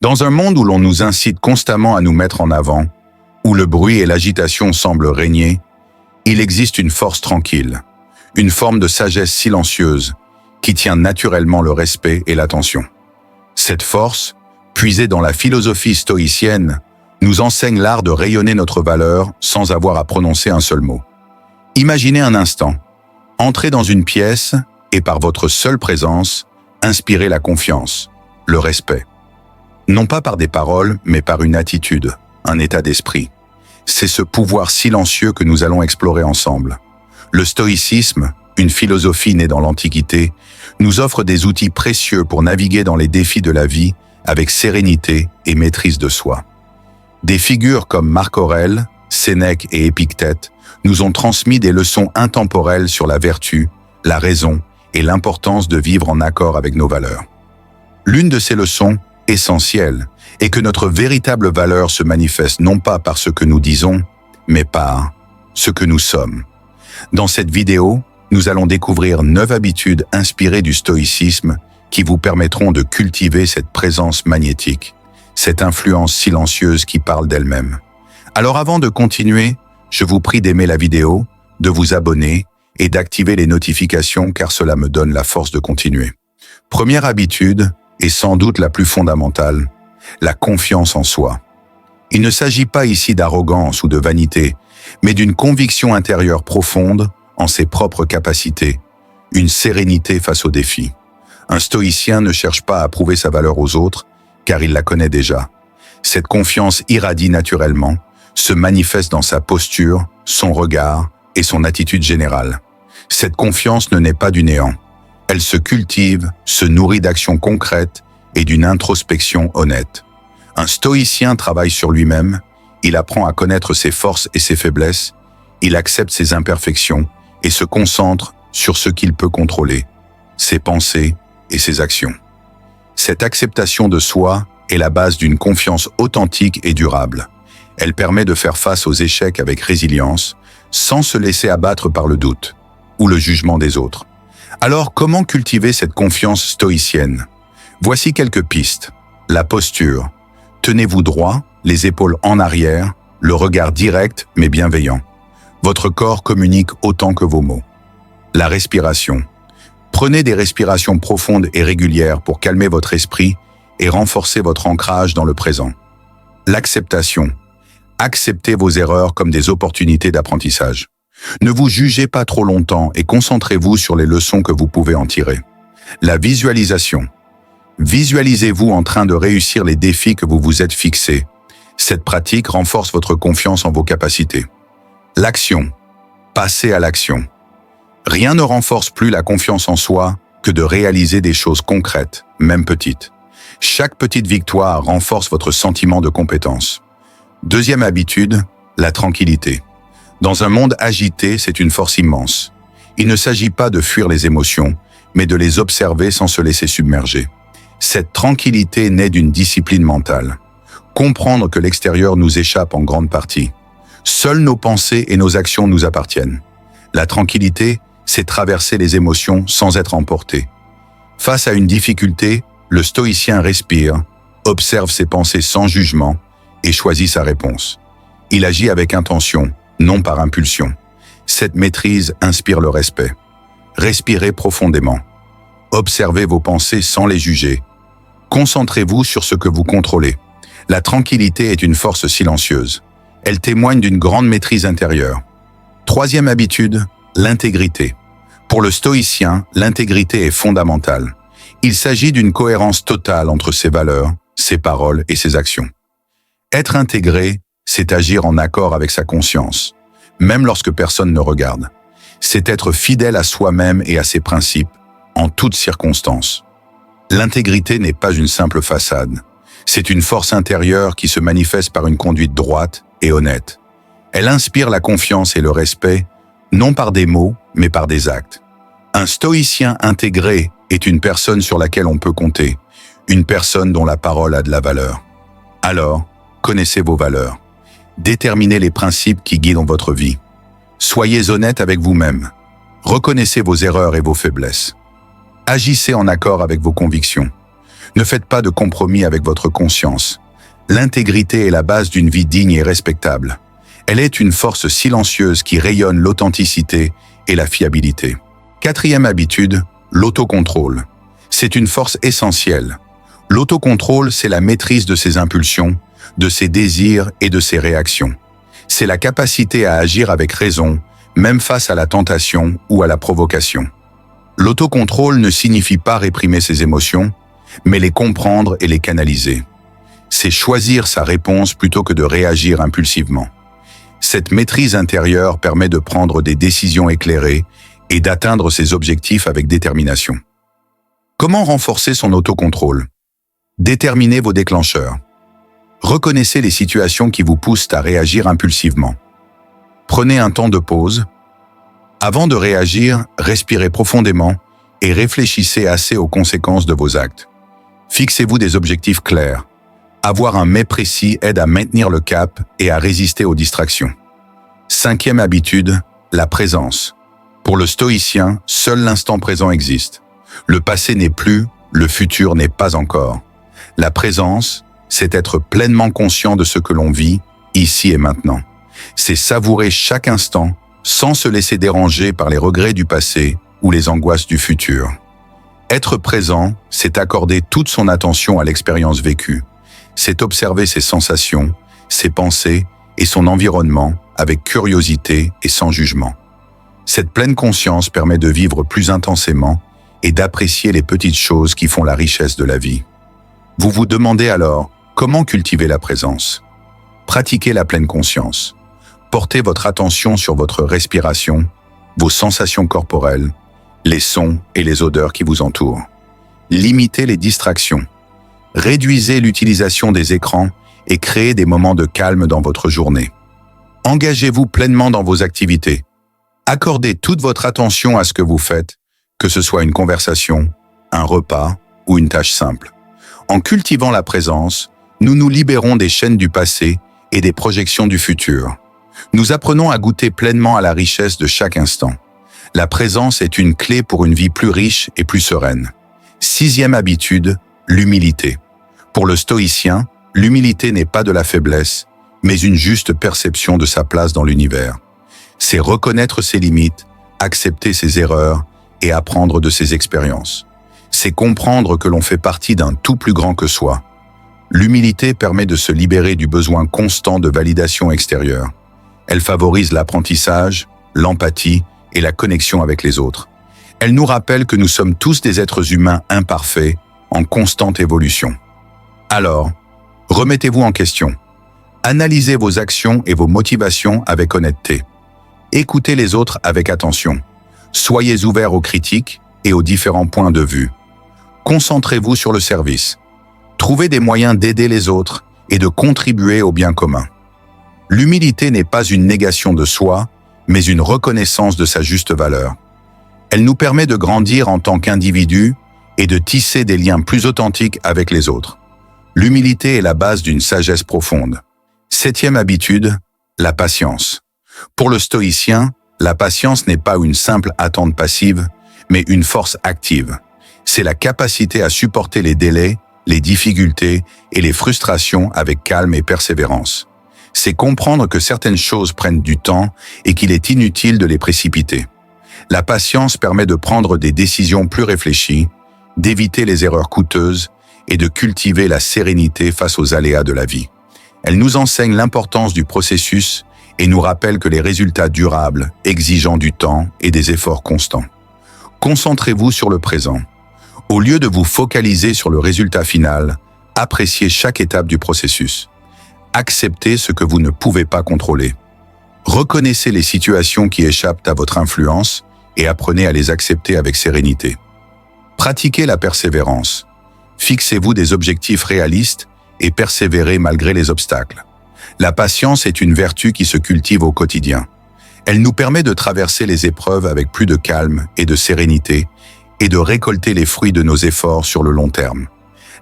Dans un monde où l'on nous incite constamment à nous mettre en avant, où le bruit et l'agitation semblent régner, il existe une force tranquille, une forme de sagesse silencieuse qui tient naturellement le respect et l'attention. Cette force, puisée dans la philosophie stoïcienne, nous enseigne l'art de rayonner notre valeur sans avoir à prononcer un seul mot. Imaginez un instant, entrez dans une pièce et par votre seule présence, inspirez la confiance, le respect. Non pas par des paroles, mais par une attitude, un état d'esprit. C'est ce pouvoir silencieux que nous allons explorer ensemble. Le stoïcisme, une philosophie née dans l'Antiquité, nous offre des outils précieux pour naviguer dans les défis de la vie avec sérénité et maîtrise de soi. Des figures comme Marc Aurèle, Sénèque et Épictète nous ont transmis des leçons intemporelles sur la vertu, la raison et l'importance de vivre en accord avec nos valeurs. L'une de ces leçons, essentielle, est que notre véritable valeur se manifeste non pas par ce que nous disons, mais par ce que nous sommes. Dans cette vidéo, nous allons découvrir 9 habitudes inspirées du stoïcisme qui vous permettront de cultiver cette présence magnétique, cette influence silencieuse qui parle d'elle-même. Alors avant de continuer, je vous prie d'aimer la vidéo, de vous abonner et d'activer les notifications car cela me donne la force de continuer. Première habitude, et sans doute la plus fondamentale, la confiance en soi. Il ne s'agit pas ici d'arrogance ou de vanité, mais d'une conviction intérieure profonde en ses propres capacités, une sérénité face aux défis. Un stoïcien ne cherche pas à prouver sa valeur aux autres, car il la connaît déjà. Cette confiance irradie naturellement, se manifeste dans sa posture, son regard et son attitude générale. Cette confiance ne naît pas du néant. Elle se cultive, se nourrit d'actions concrètes et d'une introspection honnête. Un stoïcien travaille sur lui-même, il apprend à connaître ses forces et ses faiblesses, il accepte ses imperfections et se concentre sur ce qu'il peut contrôler, ses pensées et ses actions. Cette acceptation de soi est la base d'une confiance authentique et durable. Elle permet de faire face aux échecs avec résilience, sans se laisser abattre par le doute ou le jugement des autres. Alors, comment cultiver cette confiance stoïcienne? Voici quelques pistes. La posture. Tenez-vous droit, les épaules en arrière, le regard direct mais bienveillant. Votre corps communique autant que vos mots. La respiration. Prenez des respirations profondes et régulières pour calmer votre esprit et renforcer votre ancrage dans le présent. L'acceptation. Acceptez vos erreurs comme des opportunités d'apprentissage. Ne vous jugez pas trop longtemps et concentrez-vous sur les leçons que vous pouvez en tirer. La visualisation. Visualisez-vous en train de réussir les défis que vous vous êtes fixés. Cette pratique renforce votre confiance en vos capacités. L'action. Passez à l'action. Rien ne renforce plus la confiance en soi que de réaliser des choses concrètes, même petites. Chaque petite victoire renforce votre sentiment de compétence. Deuxième habitude, la tranquillité. Dans un monde agité, c'est une force immense. Il ne s'agit pas de fuir les émotions, mais de les observer sans se laisser submerger. Cette tranquillité naît d'une discipline mentale. Comprendre que l'extérieur nous échappe en grande partie. Seules nos pensées et nos actions nous appartiennent. La tranquillité, c'est traverser les émotions sans être emporté. Face à une difficulté, le stoïcien respire, observe ses pensées sans jugement et choisit sa réponse. Il agit avec intention, non par impulsion. Cette maîtrise inspire le respect. Respirez profondément. Observez vos pensées sans les juger. Concentrez-vous sur ce que vous contrôlez. La tranquillité est une force silencieuse. Elle témoigne d'une grande maîtrise intérieure. Troisième habitude, l'intégrité. Pour le stoïcien, l'intégrité est fondamentale. Il s'agit d'une cohérence totale entre ses valeurs, ses paroles et ses actions. Être intégré, c'est agir en accord avec sa conscience, même lorsque personne ne regarde. C'est être fidèle à soi-même et à ses principes, en toutes circonstances. L'intégrité n'est pas une simple façade. C'est une force intérieure qui se manifeste par une conduite droite et honnête. Elle inspire la confiance et le respect, non par des mots, mais par des actes. Un stoïcien intégré est une personne sur laquelle on peut compter, une personne dont la parole a de la valeur. Alors, connaissez vos valeurs. Déterminez les principes qui guident votre vie. Soyez honnête avec vous-même. Reconnaissez vos erreurs et vos faiblesses. Agissez en accord avec vos convictions. Ne faites pas de compromis avec votre conscience. L'intégrité est la base d'une vie digne et respectable. Elle est une force silencieuse qui rayonne l'authenticité et la fiabilité. Quatrième habitude, l'autocontrôle. C'est une force essentielle. L'autocontrôle, c'est la maîtrise de ses impulsions, de ses désirs et de ses réactions. C'est la capacité à agir avec raison, même face à la tentation ou à la provocation. L'autocontrôle ne signifie pas réprimer ses émotions, mais les comprendre et les canaliser. C'est choisir sa réponse plutôt que de réagir impulsivement. Cette maîtrise intérieure permet de prendre des décisions éclairées et d'atteindre ses objectifs avec détermination. Comment renforcer son autocontrôle? Déterminez vos déclencheurs. Reconnaissez les situations qui vous poussent à réagir impulsivement. Prenez un temps de pause. Avant de réagir, respirez profondément et réfléchissez assez aux conséquences de vos actes. Fixez-vous des objectifs clairs. Avoir un mais précis aide à maintenir le cap et à résister aux distractions. Cinquième habitude, la présence. Pour le stoïcien, seul l'instant présent existe. Le passé n'est plus, le futur n'est pas encore. La présence, c'est être pleinement conscient de ce que l'on vit, ici et maintenant. C'est savourer chaque instant, sans se laisser déranger par les regrets du passé ou les angoisses du futur. Être présent, c'est accorder toute son attention à l'expérience vécue. C'est observer ses sensations, ses pensées et son environnement avec curiosité et sans jugement. Cette pleine conscience permet de vivre plus intensément et d'apprécier les petites choses qui font la richesse de la vie. Vous vous demandez alors, comment cultiver la présence? Pratiquez la pleine conscience. Portez votre attention sur votre respiration, vos sensations corporelles, les sons et les odeurs qui vous entourent. Limitez les distractions. Réduisez l'utilisation des écrans et créez des moments de calme dans votre journée. Engagez-vous pleinement dans vos activités. Accordez toute votre attention à ce que vous faites, que ce soit une conversation, un repas ou une tâche simple. En cultivant la présence, nous nous libérons des chaînes du passé et des projections du futur. Nous apprenons à goûter pleinement à la richesse de chaque instant. La présence est une clé pour une vie plus riche et plus sereine. Sixième habitude, l'humilité. Pour le stoïcien, l'humilité n'est pas de la faiblesse, mais une juste perception de sa place dans l'univers. C'est reconnaître ses limites, accepter ses erreurs et apprendre de ses expériences. C'est comprendre que l'on fait partie d'un tout plus grand que soi. L'humilité permet de se libérer du besoin constant de validation extérieure. Elle favorise l'apprentissage, l'empathie et la connexion avec les autres. Elle nous rappelle que nous sommes tous des êtres humains imparfaits, en constante évolution. Alors, remettez-vous en question. Analysez vos actions et vos motivations avec honnêteté. Écoutez les autres avec attention. Soyez ouverts aux critiques et aux différents points de vue. Concentrez-vous sur le service. Trouvez des moyens d'aider les autres et de contribuer au bien commun. L'humilité n'est pas une négation de soi, mais une reconnaissance de sa juste valeur. Elle nous permet de grandir en tant qu'individu et de tisser des liens plus authentiques avec les autres. L'humilité est la base d'une sagesse profonde. Septième habitude, la patience. Pour le stoïcien, la patience n'est pas une simple attente passive, mais une force active. C'est la capacité à supporter les délais, les difficultés et les frustrations avec calme et persévérance. C'est comprendre que certaines choses prennent du temps et qu'il est inutile de les précipiter. La patience permet de prendre des décisions plus réfléchies, d'éviter les erreurs coûteuses et de cultiver la sérénité face aux aléas de la vie. Elle nous enseigne l'importance du processus et nous rappelle que les résultats durables exigent du temps et des efforts constants. Concentrez-vous sur le présent. Au lieu de vous focaliser sur le résultat final, appréciez chaque étape du processus. Acceptez ce que vous ne pouvez pas contrôler. Reconnaissez les situations qui échappent à votre influence et apprenez à les accepter avec sérénité. Pratiquez la persévérance. Fixez-vous des objectifs réalistes et persévérez malgré les obstacles. La patience est une vertu qui se cultive au quotidien. Elle nous permet de traverser les épreuves avec plus de calme et de sérénité et de récolter les fruits de nos efforts sur le long terme.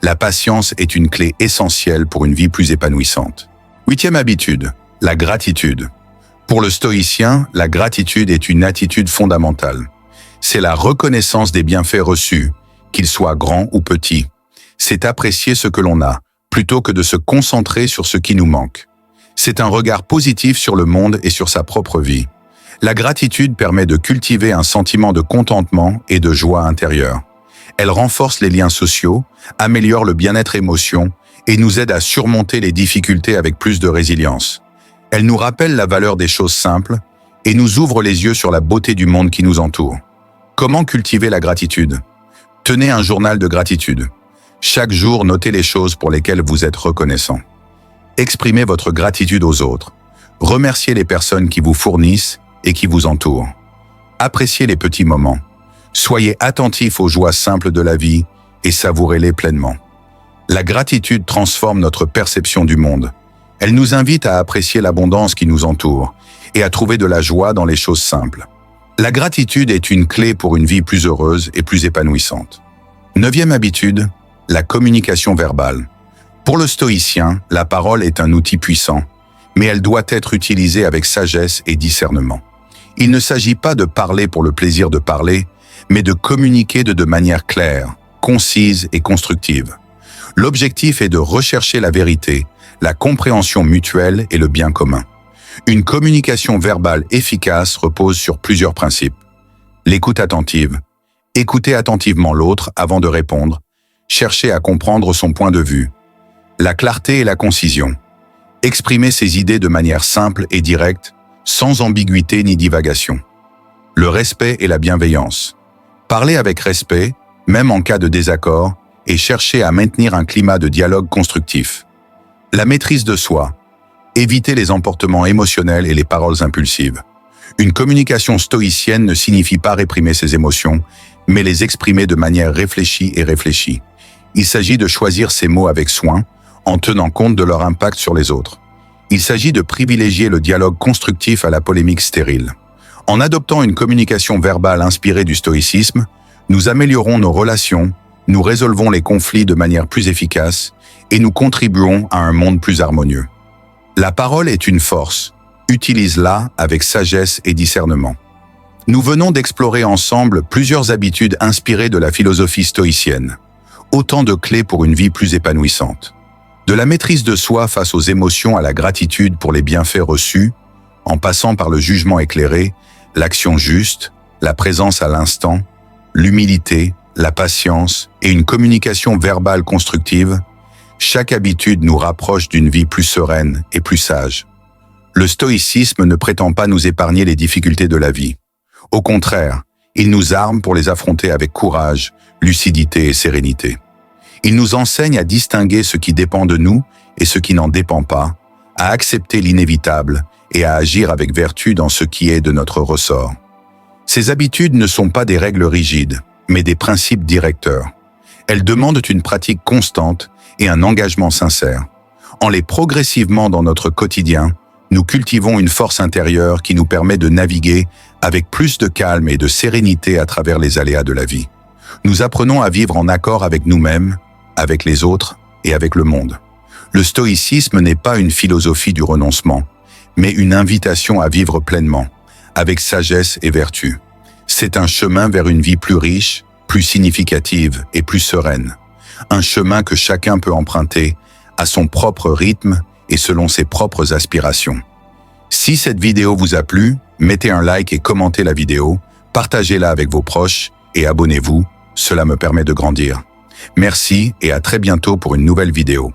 La patience est une clé essentielle pour une vie plus épanouissante. Huitième habitude, la gratitude. Pour le stoïcien, la gratitude est une attitude fondamentale. C'est la reconnaissance des bienfaits reçus, qu'ils soient grands ou petits. C'est apprécier ce que l'on a, plutôt que de se concentrer sur ce qui nous manque. C'est un regard positif sur le monde et sur sa propre vie. La gratitude permet de cultiver un sentiment de contentement et de joie intérieure. Elle renforce les liens sociaux, améliore le bien-être émotion et nous aide à surmonter les difficultés avec plus de résilience. Elle nous rappelle la valeur des choses simples et nous ouvre les yeux sur la beauté du monde qui nous entoure. Comment cultiver la gratitude? Tenez un journal de gratitude. Chaque jour, notez les choses pour lesquelles vous êtes reconnaissant. Exprimez votre gratitude aux autres. Remerciez les personnes qui vous fournissent et qui vous entourent. Appréciez les petits moments. Soyez attentifs aux joies simples de la vie et savourez-les pleinement. La gratitude transforme notre perception du monde. Elle nous invite à apprécier l'abondance qui nous entoure et à trouver de la joie dans les choses simples. La gratitude est une clé pour une vie plus heureuse et plus épanouissante. 9e habitude, la communication verbale. Pour le stoïcien, la parole est un outil puissant, mais elle doit être utilisée avec sagesse et discernement. Il ne s'agit pas de parler pour le plaisir de parler, mais de communiquer de manière claire, concise et constructive. L'objectif est de rechercher la vérité, la compréhension mutuelle et le bien commun. Une communication verbale efficace repose sur plusieurs principes. L'écoute attentive. Écoutez attentivement l'autre avant de répondre. Cherchez à comprendre son point de vue. La clarté et la concision. Exprimez ses idées de manière simple et directe, sans ambiguïté ni divagation. Le respect et la bienveillance. Parlez avec respect, même en cas de désaccord, et cherchez à maintenir un climat de dialogue constructif. La maîtrise de soi. Évitez les emportements émotionnels et les paroles impulsives. Une communication stoïcienne ne signifie pas réprimer ses émotions, mais les exprimer de manière réfléchie et réfléchie. Il s'agit de choisir ses mots avec soin, en tenant compte de leur impact sur les autres. Il s'agit de privilégier le dialogue constructif à la polémique stérile. En adoptant une communication verbale inspirée du stoïcisme, nous améliorons nos relations, nous résolvons les conflits de manière plus efficace et nous contribuons à un monde plus harmonieux. La parole est une force. Utilise-la avec sagesse et discernement. Nous venons d'explorer ensemble plusieurs habitudes inspirées de la philosophie stoïcienne. Autant de clés pour une vie plus épanouissante. De la maîtrise de soi face aux émotions à la gratitude pour les bienfaits reçus, en passant par le jugement éclairé, l'action juste, la présence à l'instant, l'humilité, la patience et une communication verbale constructive, chaque habitude nous rapproche d'une vie plus sereine et plus sage. Le stoïcisme ne prétend pas nous épargner les difficultés de la vie. Au contraire, il nous arme pour les affronter avec courage, lucidité et sérénité. Il nous enseigne à distinguer ce qui dépend de nous et ce qui n'en dépend pas, à accepter l'inévitable et à agir avec vertu dans ce qui est de notre ressort. Ces habitudes ne sont pas des règles rigides, mais des principes directeurs. Elles demandent une pratique constante et un engagement sincère. En les progressivement dans notre quotidien, nous cultivons une force intérieure qui nous permet de naviguer avec plus de calme et de sérénité à travers les aléas de la vie. Nous apprenons à vivre en accord avec nous-mêmes, avec les autres et avec le monde. Le stoïcisme n'est pas une philosophie du renoncement, mais une invitation à vivre pleinement, avec sagesse et vertu. C'est un chemin vers une vie plus riche, plus significative et plus sereine. Un chemin que chacun peut emprunter à son propre rythme et selon ses propres aspirations. Si cette vidéo vous a plu, mettez un like et commentez la vidéo, partagez-la avec vos proches et abonnez-vous, cela me permet de grandir. Merci et à très bientôt pour une nouvelle vidéo.